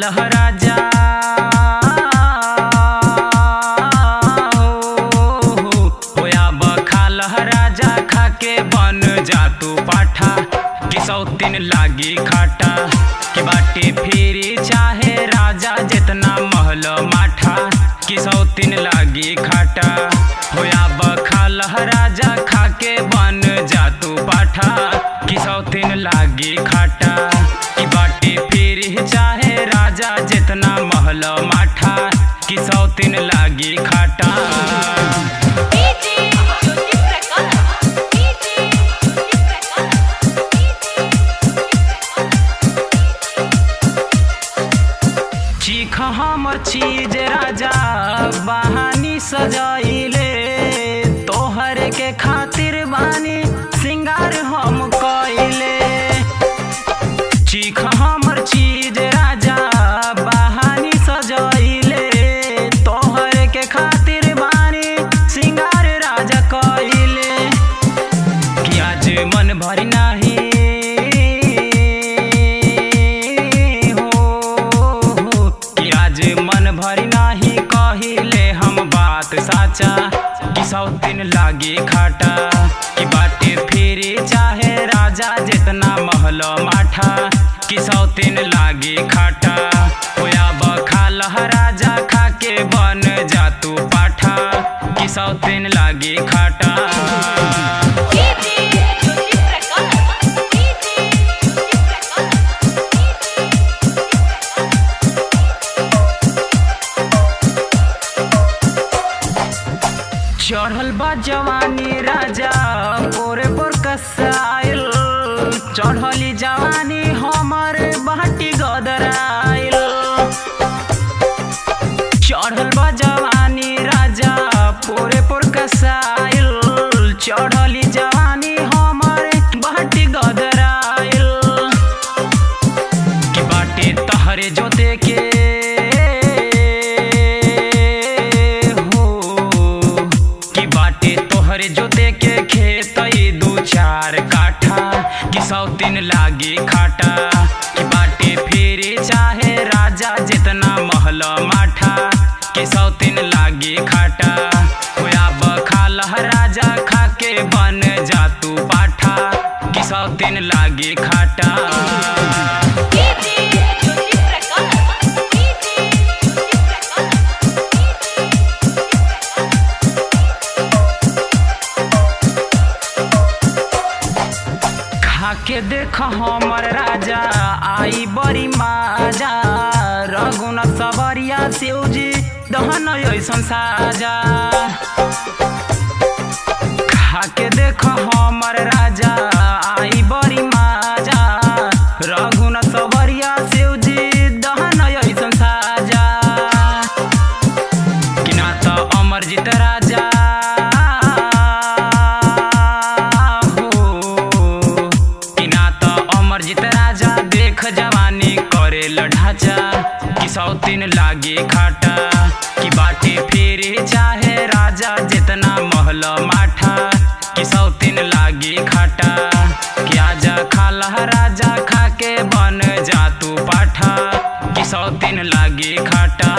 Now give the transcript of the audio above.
खालह राजा होया बखालह राजा खाके बन जा तू पाठा कि सौतीन लागी खाटा कि बाटे फेरी चाहे राजा जितना महल माठा कि सौतीन लागी खाटा होया बखालह राजा खाके बन जा तू पाठा कि सौतीन लागी खाटा कि बाटे फेरी चाहे राजा जितना महल माठा कि सौतीन लागी खाटा। चीख हमर चीज राजा बहानी सजाइले तोहर के खातिर बानी सिंगार हम कइले। चीख हमर चीज राजा बहानी सजाइले तोहर के खातिर बानी सिंगार राजा कइले कि आज मन भरी नाही मन भरी नाही कहिले हम बात साचा कि सौतीन लागी खाटा कि बाटे फेरी चाहे राजा जितना महल माठा कि सौतीन लागी खाटा होया बखालह राजा खाके बन जा तू पाठा कि सौतीन लागी खाटा। चढ़ल बा जवानी राजा पोरे पोर कसाइल चढ़ली जवानी हमर बाटी गदराइल। चढ़ल बा जवानी राजा पोरे पोर कसाइल चढ़ली जवानी हमर बाटी गदराइल कि बाटे तहरे जोते के तोहरे जोते के खेत दू चार काठा कि सौतीन लागी खाटा कि बाटे फेरी चाहे राजा जितना महल माठा कि सौतीन लागी खाटा होया बखालह राजा खाके बन जा तू पाठा कि सौतीन लागी खाटा। खाके देख हमर राजा आई बड़ी माजा रघुना सबरिया सेउजी दहन ऐसन साजा। खाके देख हमर राजा आई बड़ी माजा रघुना सबरिया सेउजी दहन ऐसन साजा कि ना त अमरजीत राजा अमरजीत राजा देख जवानी करे लढ़ाचा कि सौतीन लागी खाटा कि बाटे फेरी चाहे राजा जितना महल माठा कि सौतीन लागी खाटा कि आजा खालह राजा खाके बन जा तू पाठा कि सौतीन लागी खाटा।